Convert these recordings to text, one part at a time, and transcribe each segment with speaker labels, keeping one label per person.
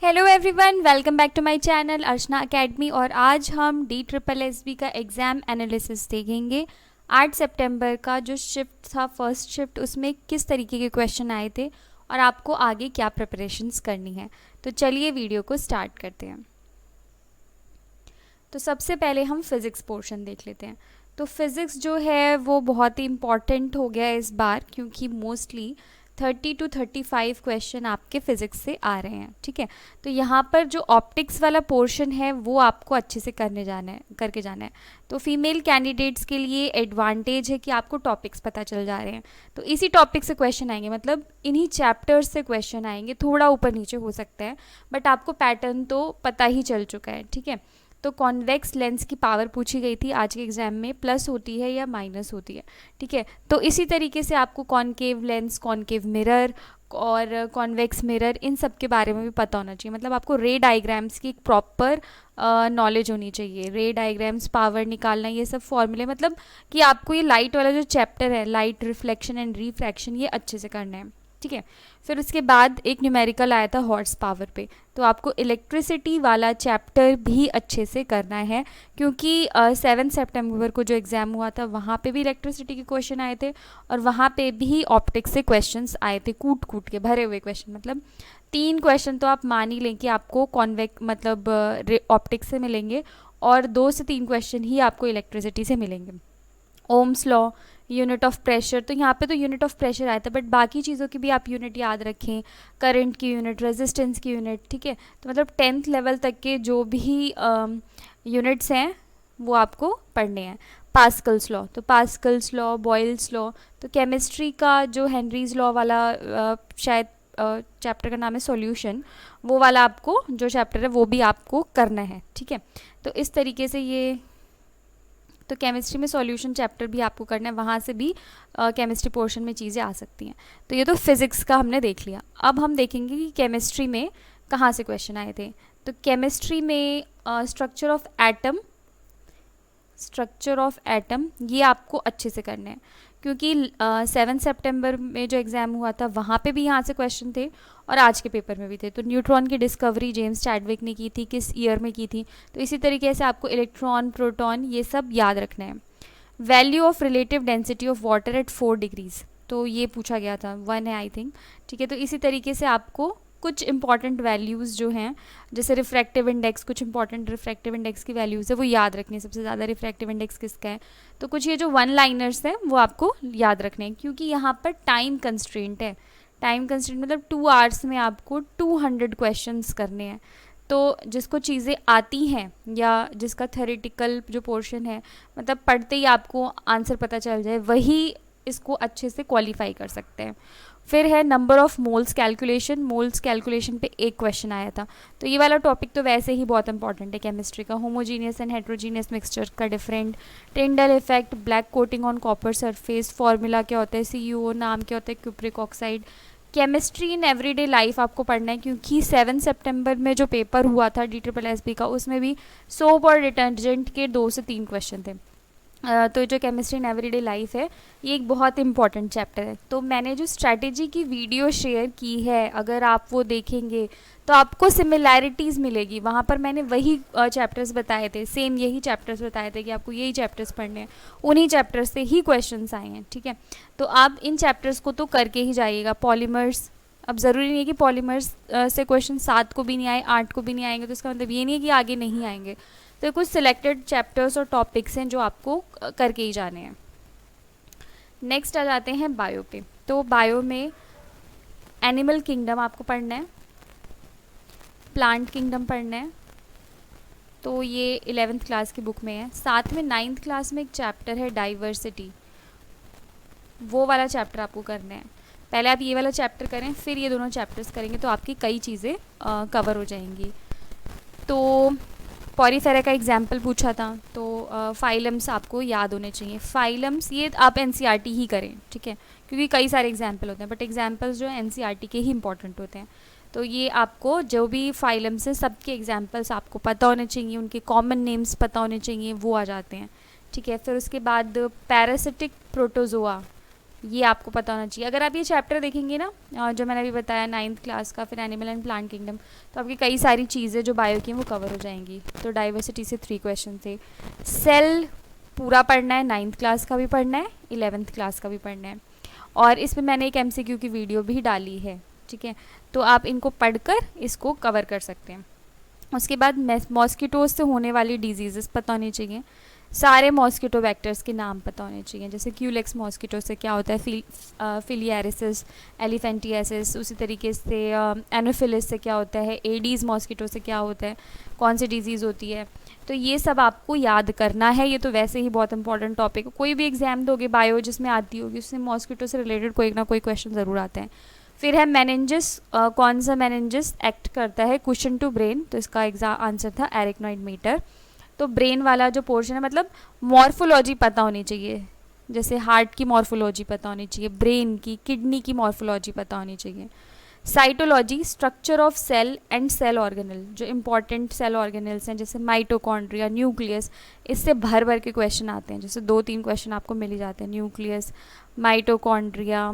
Speaker 1: Hello everyone, welcome back to my channel Archana academy. और आज हम DSSB का एग्ज़ाम एनालिसिस देखेंगे। 8 सितंबर का जो शिफ्ट था, फर्स्ट शिफ्ट, उसमें किस तरीके के क्वेश्चन आए थे और आपको आगे क्या प्रिपरेशंस करनी है। तो चलिए वीडियो को स्टार्ट करते हैं। तो सबसे पहले हम फिज़िक्स पोर्शन देख लेते हैं। तो फिज़िक्स जो है वो बहुत ही इम्पॉर्टेंट हो गया इस बार, क्योंकि मोस्टली 30 to 35 क्वेश्चन आपके फ़िज़िक्स से आ रहे हैं। ठीक है, तो यहाँ पर जो ऑप्टिक्स वाला पोर्शन है वो आपको अच्छे से करके जाना है। तो फीमेल कैंडिडेट्स के लिए एडवांटेज है कि आपको टॉपिक्स पता चल जा रहे हैं। तो इसी टॉपिक से क्वेश्चन आएंगे, मतलब इन्हीं चैप्टर्स से क्वेश्चन आएंगे। थोड़ा ऊपर नीचे हो सकता है, बट आपको पैटर्न तो पता ही चल चुका है। ठीक है, तो कॉन्वेक्स लेंस की पावर पूछी गई थी आज के एग्जाम में, प्लस होती है या माइनस होती है। ठीक है, तो इसी तरीके से आपको कॉनकेव लेंस, कॉनकेव मिरर और कॉन्वेक्स मिरर, इन सब के बारे में भी पता होना चाहिए। मतलब आपको रे डायग्राम्स की एक प्रॉपर नॉलेज होनी चाहिए। रे डायग्राम्स, पावर निकालना, ये सब फॉर्मूले, मतलब कि आपको ये लाइट वाला जो चैप्टर है, लाइट रिफ्लेक्शन एंड रिफ्रैक्शन, ये अच्छे से करना है। ठीक है, फिर उसके बाद एक न्यूमेरिकल आया था हॉर्स पावर पे। तो आपको इलेक्ट्रिसिटी वाला चैप्टर भी अच्छे से करना है, क्योंकि 7 सितंबर को जो एग्ज़ाम हुआ था वहाँ पे भी इलेक्ट्रिसिटी के क्वेश्चन आए थे और वहाँ पे भी ऑप्टिक्स से क्वेश्चंस आए थे, कूट कूट के भरे हुए क्वेश्चन। मतलब 3 क्वेश्चन तो आप मान ही लें कि आपको कॉन्वेक्स मतलब ऑप्टिक्स से मिलेंगे और 2 से 3 क्वेश्चन ही आपको इलेक्ट्रिसिटी से मिलेंगे। Ohm's law, unit of pressure, तो यहाँ पे तो यूनिट ऑफ प्रेशर आया था, बट बाकी चीज़ों की भी आप यूनिट याद रखें, करंट की यूनिट, रेजिस्टेंस की यूनिट। ठीक है, तो मतलब 10th लेवल तक के जो भी यूनिट्स हैं वो आपको पढ़ने हैं। पास्कल्स लॉ, तो पास्कल्स लॉ, बॉयल्स लॉ। तो केमिस्ट्री का जो हेनरीज लॉ वाला शायद चैप्टर का नाम है सॉल्यूशन, वो वाला आपको जो चैप्टर है वो भी आपको करना है। ठीक है, तो इस तरीके से ये, तो केमिस्ट्री में सॉल्यूशन चैप्टर भी आपको करना है, वहाँ से भी केमिस्ट्री पोर्शन में चीज़ें आ सकती हैं। तो ये तो फिज़िक्स का हमने देख लिया। अब हम देखेंगे कि केमिस्ट्री में कहाँ से क्वेश्चन आए थे। तो केमिस्ट्री में स्ट्रक्चर ऑफ एटम ये आपको अच्छे से करना है, क्योंकि 7 सितंबर में जो एग्ज़ाम हुआ था वहाँ पे भी यहाँ से क्वेश्चन थे और आज के पेपर में भी थे। तो न्यूट्रॉन की डिस्कवरी जेम्स चैडविक ने की थी, किस ईयर में की थी। तो इसी तरीके से आपको इलेक्ट्रॉन, प्रोटॉन, ये सब याद रखना है। Value of relative density of water at 4 degrees, तो ये पूछा गया था, 1 है आई थिंक। ठीक है, तो इसी तरीके से आपको कुछ इंपॉर्टेंट वैल्यूज़ जो हैं, जैसे रिफ्रैक्टिव इंडेक्स, कुछ इंपॉर्टेंट रिफ्रैक्टिव इंडेक्स की वैल्यूज़ है वो याद रखनी है। सबसे ज़्यादा रिफ्रैक्टिव इंडेक्स किसका है। तो कुछ ये जो 1 लाइनर्स हैं वो आपको याद रखने हैं, क्योंकि यहाँ पर टाइम कंस्ट्रेंट है। टाइम कंस्ट्रेंट मतलब 2 आवर्स में आपको 200 क्वेश्चंस करने हैं। तो जिसको चीज़ें आती हैं या जिसका थ्योरेटिकल जो पोर्शन है, मतलब पढ़ते ही आपको आंसर पता चल जाए, वही इसको अच्छे से क्वालिफाई कर सकते हैं। फिर है number of moles calculation. Moles calculation पे एक क्वेश्चन आया था। तो ये वाला टॉपिक तो वैसे ही बहुत इंपॉर्टेंट है केमिस्ट्री का। होमोजीनियस एंड हेट्रोजीनियस मिक्सचर का different, Tyndall effect, black coating on copper surface, formula क्या होता है, CuO, नाम क्या होता है cupric oxide. Chemistry in everyday life आपको पढ़ना है, क्योंकि 7 सितंबर में जो पेपर हुआ था DSSB का, उसमें भी सोप और डिटर्जेंट के 2 से 3 क्वेश्चन थे। तो जो केमिस्ट्री इन एवरीडे लाइफ है ये एक बहुत इंपॉर्टेंट चैप्टर है। तो मैंने जो स्ट्रैटेजी की वीडियो शेयर की है, अगर आप वो देखेंगे तो आपको सिमिलैरिटीज़ मिलेगी। वहाँ पर मैंने वही चैप्टर्स बताए थे, सेम यही चैप्टर्स बताए थे कि आपको यही चैप्टर्स पढ़ने हैं, उन्हीं चैप्टर्स से ही क्वेश्चंस आए हैं। ठीक है, तो आप इन चैप्टर्स को तो करके ही जाइएगा। पॉलीमर्स, अब ज़रूरी नहीं है कि पॉलीमर्स से क्वेश्चन 7 को भी नहीं आए, 8 को भी नहीं आएंगे, तो इसका मतलब ये नहीं है कि आगे नहीं आएंगे। तो कुछ सिलेक्टेड चैप्टर्स और टॉपिक्स हैं जो आपको करके ही जाने हैं। नेक्स्ट आ जाते हैं बायो पे। तो बायो में एनिमल किंगडम आपको पढ़ना है, प्लांट किंगडम पढ़ना है। तो ये 11th क्लास की बुक में है। साथ में 9th क्लास में एक चैप्टर है डाइवर्सिटी, वो वाला चैप्टर आपको करना है। पहले आप ये वाला चैप्टर करें, फिर ये दोनों चैप्टर्स करेंगे तो आपकी कई चीज़ें कवर हो जाएंगी। तो पॉरीफेरा का एग्जाम्पल पूछा था, तो फाइलम्स आपको याद होने चाहिए। फाइलम्स ये आप NCERT ही करें, ठीक है, क्योंकि कई सारे एग्जाम्पल होते हैं, बट एग्जाम्पल्स जो है NCERT के ही इंपॉर्टेंट होते हैं। तो ये आपको जो भी फाइलम्स हैं सबके एग्जाम्पल्स आपको पता होने चाहिए, उनके कॉमन नेम्स पता होने चाहिए, वो आ जाते हैं। ठीक है, फिर उसके बाद पैरासिटिक प्रोटोजोआ, ये आपको पता होना चाहिए। अगर आप ये चैप्टर देखेंगे ना, जो मैंने अभी बताया 9th क्लास का, फिर एनिमल एंड प्लांट किंगडम, तो आपकी कई सारी चीज़ें जो बायो की हैं वो कवर हो जाएंगी। तो डाइवर्सिटी से 3 क्वेश्चन थे। सेल पूरा पढ़ना है, 9th क्लास का भी पढ़ना है, 11th क्लास का भी पढ़ना है, और इसमें मैंने एक MCQ की वीडियो भी डाली है, ठीक है। तो आप इनको पढ़कर इसको कवर कर सकते हैं। उसके बाद मॉस्किटोज से होने वाली डिजीज़ेस पता होनी चाहिए, सारे मॉस्किटो वेक्टर्स के नाम पता होने चाहिए, जैसे क्यूलेक्स मॉस्किटो से क्या होता है, फिलियारिसिस, एलिफेंटियासिस, उसी तरीके से एनोफिलिस से क्या होता है, एडीज़ मॉस्किटो से क्या होता है, कौन सी डिजीज़ होती है। तो ये सब आपको याद करना है। ये तो वैसे ही बहुत इंपॉर्टेंट टॉपिक है, कोई भी एग्जाम दोगे बायो जिसमें आती होगी उसमें मॉस्किटो से रिलेटेड कोई ना कोई क्वेश्चन ज़रूर आते हैं। फिर है मेनिंजिस, कौन सा मेनिंजिस एक्ट करता है कुशन टू ब्रेन, तो इसका एग्जाम आंसर था एरिकनॉइड मीटर। तो ब्रेन वाला जो पोर्शन है, मतलब मॉर्फोलॉजी पता होनी चाहिए, जैसे हार्ट की मॉर्फोलॉजी पता होनी चाहिए, ब्रेन की, किडनी की मॉर्फोलॉजी पता होनी चाहिए। Cytology, structure of cell and cell organelle, जो इंपॉर्टेंट सेल ऑर्गेनल्स हैं जैसे माइटोकॉन्ड्रिया, न्यूक्लियस, इससे भर भर के क्वेश्चन आते हैं, जैसे 2-3 क्वेश्चन आपको मिल ही जाते हैं, न्यूक्लियस, माइटोकॉन्ड्रिया,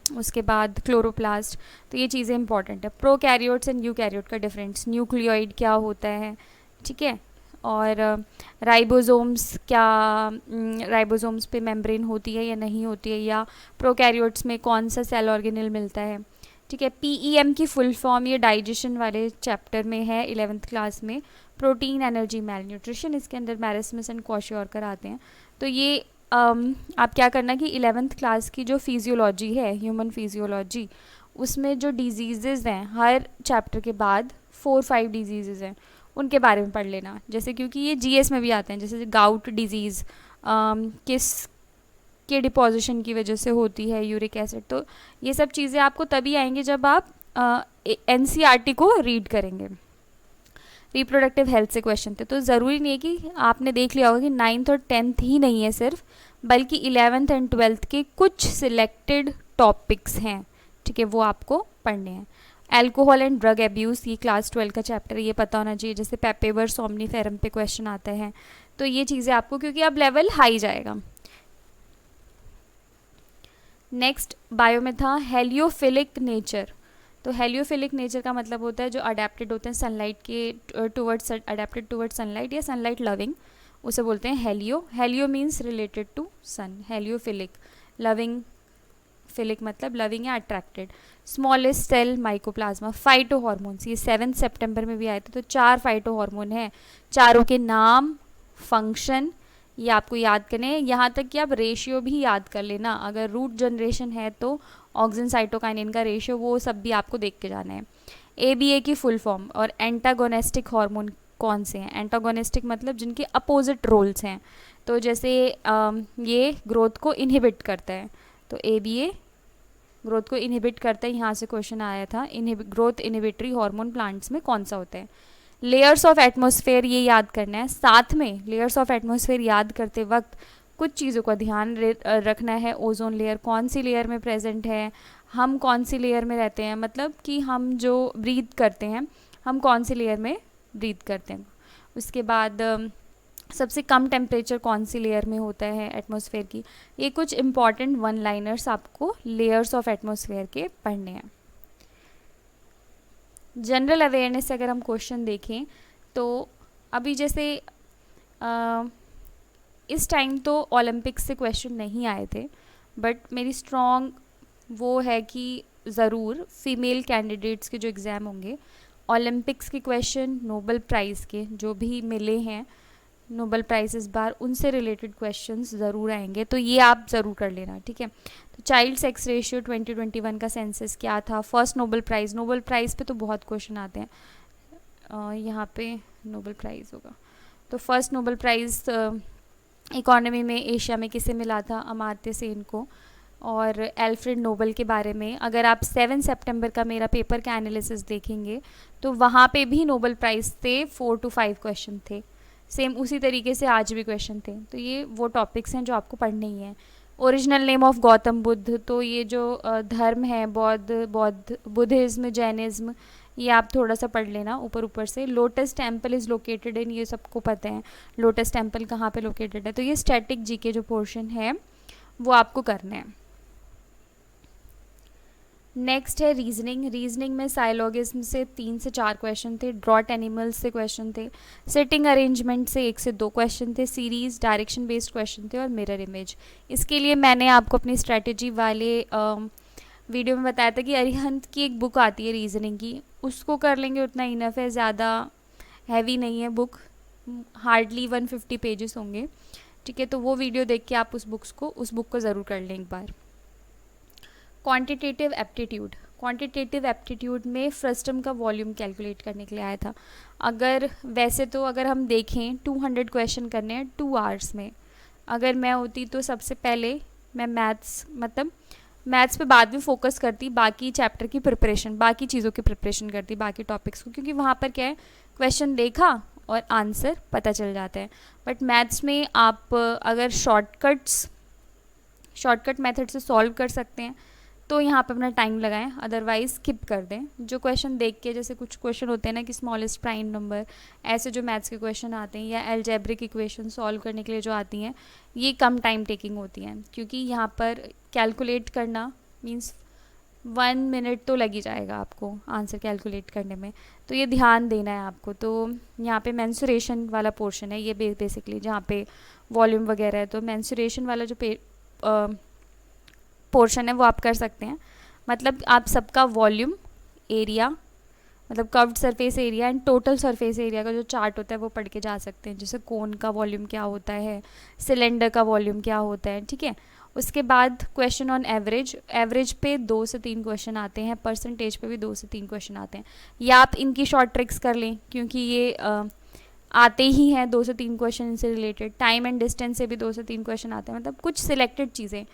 Speaker 1: उसके बाद क्लोरोप्लास्ट। तो ये चीज़ें इंपॉर्टेंट है। प्रोकैरियोट्स एंड यूकैरियोट का डिफरेंस, न्यूक्लियोइड क्या होता है, ठीक है, और राइबोसोम्स क्या, राइबोसोम्स पे मेम्ब्रेन होती है या नहीं होती है, या प्रोकैरियोट्स में कौन सा सेल ऑर्गेनल मिलता है, ठीक है। PEM की फुल फॉर्म, ये डाइजेशन वाले चैप्टर में है 11th क्लास में, प्रोटीन एनर्जी मैल न्यूट्रिशन, इसके अंदर मैरिस्मस एंड क्वाशियोरकर आते हैं। तो ये आप क्या करना कि 11th क्लास की जो फिजियोलॉजी है, ह्यूमन फिजियोलॉजी, उसमें जो डिजीज़ हैं हर चैप्टर के बाद 4-5 डिजीज़ हैं, उनके बारे में पढ़ लेना, जैसे क्योंकि ये GS में भी आते हैं, जैसे गाउट डिजीज़ किस के डिपोजिशन की वजह से होती है, यूरिक एसिड। तो ये सब चीज़ें आपको तभी आएंगी जब आप NCERT को रीड करेंगे। रिप्रोडक्टिव हेल्थ से क्वेश्चन थे, तो ज़रूरी नहीं है कि आपने देख लिया होगा कि 9th और 10th ही नहीं है सिर्फ, बल्कि 11th एंड 12th के कुछ सिलेक्टेड टॉपिक्स हैं, ठीक है, वो आपको पढ़ने हैं। अल्कोहल एंड ड्रग एब्यूज़, ये क्लास 12 का चैप्टर, ये पता होना चाहिए, जैसे पेपेवर सोमनीफेरम पे क्वेश्चन आते हैं। तो ये चीज़ें आपको, क्योंकि अब लेवल हाई जाएगा। नेक्स्ट बायो में था हेलियोफिलिक नेचर। तो हेलियोफिलिक नेचर का मतलब होता है जो अडेप्टेड होते हैं सनलाइट के टूवर्ड्स, अडेप्टेड टूवर्ड्स सनलाइट या सनलाइट लविंग, उसे बोलते हैं helio. Helio means related to sun, heliophilic, loving, philic मतलब लविंग या attracted. Smallest cell mycoplasma. Phyto hormones, ये 7 सितंबर में भी आए थे, तो 4 फाइटो हॉर्मोन हैं, चारों के नाम, फंक्शन, ये आपको याद करने हैं। यहाँ तक कि आप रेशियो भी याद कर लेना, अगर रूट जनरेशन है तो ऑक्सिन साइटोकाइनिन का रेशियो, वो सब भी आपको देख के जाना है। ABA की फुल फॉर्म। और एंटागोनिस्टिक हार्मोन कौन से हैं, एंटागोनिस्टिक मतलब जिनके अपोजिट रोल्स हैं, तो जैसे ये ग्रोथ को इनहिबिट करता है, तो ABA ग्रोथ को इनहिबिट करता है, यहाँ से क्वेश्चन आया था, ग्रोथ इनहिबिटरी हार्मोन प्लांट्स में कौन सा होता है। लेयर्स ऑफ एटमॉस्फेयर, ये याद करना है। साथ में लेयर्स ऑफ एटमॉस्फेयर याद करते वक्त कुछ चीज़ों का ध्यान रखना है। ओजोन लेयर कौन सी लेयर में प्रेजेंट है, हम कौन सी लेयर में रहते हैं, मतलब कि हम जो ब्रीथ करते हैं हम कौन सी लेयर में ब्रीथ करते हैं। उसके बाद सबसे कम टेम्परेचर कौन सी लेयर में होता है एटमॉस्फेयर की। ये कुछ इंपॉर्टेंट 1 लाइनर्स आपको लेयर्स ऑफ एटमॉस्फेयर के पढ़ने हैं। जनरल अवेयरनेस से अगर हम क्वेश्चन देखें तो अभी जैसे इस टाइम तो ओलंपिक्स से क्वेश्चन नहीं आए थे, बट मेरी स्ट्रॉन्ग वो है कि ज़रूर फीमेल कैंडिडेट्स के जो एग्ज़ाम होंगे, ओलंपिक्स के क्वेश्चन, नोबेल प्राइज़ के जो भी मिले हैं नोबेल प्राइज़ इस बार, उनसे रिलेटेड क्वेश्चंस ज़रूर आएंगे, तो ये आप ज़रूर कर लेना, ठीक है। तो चाइल्ड सेक्स रेशियो 2021 का सेंसस क्या था, फर्स्ट नोबेल प्राइज़ पे तो बहुत क्वेश्चन आते हैं, यहाँ पे नोबेल प्राइज़ होगा, तो फर्स्ट नोबेल प्राइज़ इकोनॉमी में एशिया में किसे मिला था, अमर्त्य सेन को। और एल्फ्रेड नोबेल के बारे में अगर आप 7 सितंबर का मेरा पेपर का एनालिसिस देखेंगे तो वहाँ पे भी नोबेल प्राइज़ थे, 4 to 5 क्वेश्चन थे, सेम उसी तरीके से आज भी क्वेश्चन थे। तो ये वो टॉपिक्स हैं जो आपको पढ़ने ही हैं। Original name of Gautam Buddha, तो ये जो धर्म है बुद्धिज़्म, जैनिज़्म, ये आप थोड़ा सा पढ़ लेना ऊपर ऊपर से। Lotus temple is located in, ये सबको पता है लोटस टेम्पल कहाँ पे लोकेटेड है। तो ये स्टैटिक जीके जो पोर्शन है वो आपको करना है। नेक्स्ट है रीजनिंग। रीजनिंग में साइलोगिज्म से 3 से 4 क्वेश्चन थे, ड्रॉट एनिमल्स से क्वेश्चन थे, सिटिंग अरेंजमेंट से 1 से 2 क्वेश्चन थे, सीरीज डायरेक्शन बेस्ड क्वेश्चन थे और मिरर इमेज। इसके लिए मैंने आपको अपनी स्ट्रेटजी वाले वीडियो में बताया था कि अरिहंत की एक बुक आती है रीजनिंग की, उसको कर लेंगे उतना इनफ है, ज़्यादा हैवी नहीं है बुक, हार्डली 150 पेजेस होंगे। ठीक है, तो वो वीडियो देख के आप उस बुक को ज़रूर कर लें एक बार। Quantitative aptitude. क्वांटिटेटिव एप्टीट्यूड में फ्रस्टम का वॉल्यूम कैलकुलेट करने के लिए आया था। अगर वैसे तो अगर हम देखें 200 क्वेश्चन करने हैं 2 आवर्स में, अगर मैं होती तो सबसे पहले मैं मैथ्स पे बाद में फोकस करती, बाकी चैप्टर की प्रिपरेशन, बाकी चीज़ों की प्रिपरेशन करती, बाकी टॉपिक्स को, क्योंकि वहाँ पर क्या है, क्वेश्चन देखा और आंसर पता चल जाता है। बट मैथ्स में आप अगर शॉर्टकट मेथड से सॉल्व कर सकते हैं तो यहाँ पे अपना टाइम लगाएं, अदरवाइज स्किप कर दें। जो क्वेश्चन देख के, जैसे कुछ क्वेश्चन होते हैं ना कि स्मॉलेस्ट प्राइम नंबर, ऐसे जो मैथ्स के क्वेश्चन आते हैं या एल्जेब्रिक इक्वेशन सॉल्व करने के लिए जो आती हैं, ये कम टाइम टेकिंग होती हैं, क्योंकि यहाँ पर कैलकुलेट करना मीन्स 1 मिनट तो लग ही जाएगा आपको आंसर कैलकुलेट करने में, तो ये ध्यान देना है आपको। तो यहाँ पे मेंसुरेशन वाला पोर्शन है ये बेसिकली, जहाँ पे वॉल्यूम वगैरह है, तो मेंसुरेशन वाला जो पोर्शन है वो आप कर सकते हैं। मतलब आप सबका वॉल्यूम, एरिया, मतलब curved surface area and total surface area का जो चार्ट होता है वो पढ़ के जा सकते हैं, जैसे कोन का वॉल्यूम क्या होता है, सिलेंडर का वॉल्यूम क्या होता है। ठीक है, उसके बाद क्वेश्चन ऑन एवरेज पे 2 से 3 क्वेश्चन आते हैं, परसेंटेज पे भी 2 से 3 क्वेश्चन आते हैं, या आप इनकी शॉर्ट ट्रिक्स कर लें क्योंकि ये आते ही हैं 2 से 3 क्वेश्चन इनसे रिलेटेड। टाइम एंड डिस्टेंस से भी 2 से 3 क्वेश्चन आते हैं, मतलब कुछ सिलेक्टेड चीज़ें।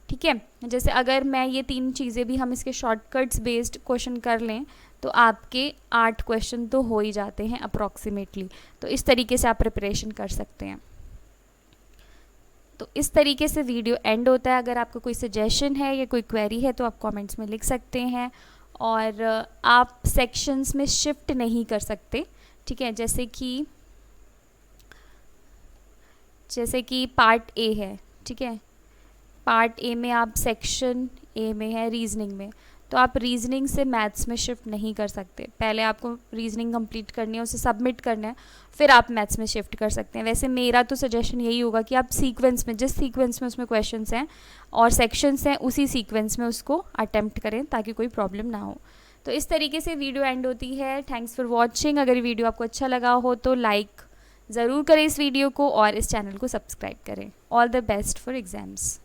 Speaker 1: ठीक है, जैसे अगर मैं ये 3 चीज़ें भी हम इसके शॉर्टकट्स बेस्ड क्वेश्चन कर लें तो आपके 8 क्वेश्चन तो हो ही जाते हैं अप्रॉक्सीमेटली। तो इस तरीके से आप प्रिपरेशन कर सकते हैं। तो इस तरीके से वीडियो एंड होता है। अगर आपको कोई सजेशन है या कोई क्वेरी है तो आप कमेंट्स में लिख सकते हैं, और आप सेक्शंस में शिफ्ट नहीं कर सकते। ठीक है, जैसे कि पार्ट ए है, ठीक है, पार्ट ए में आप सेक्शन ए में है रीजनिंग में, तो आप रीजनिंग से मैथ्स में शिफ्ट नहीं कर सकते। पहले आपको रीजनिंग कंप्लीट करनी है, उसे सबमिट करना है, फिर आप मैथ्स में शिफ्ट कर सकते हैं। वैसे मेरा तो सजेशन यही होगा कि आप सीक्वेंस में, जिस सीक्वेंस में उसमें क्वेश्चंस हैं और सेक्शंस हैं, उसी सीक्वेंस में उसको अटेम्प्ट करें ताकि कोई प्रॉब्लम ना हो। तो इस तरीके से वीडियो एंड होती है। Thanks for watching. अगर वीडियो आपको अच्छा लगा हो तो लाइक ज़रूर करें इस वीडियो को और इस चैनल को सब्सक्राइब करें। All the best for exams.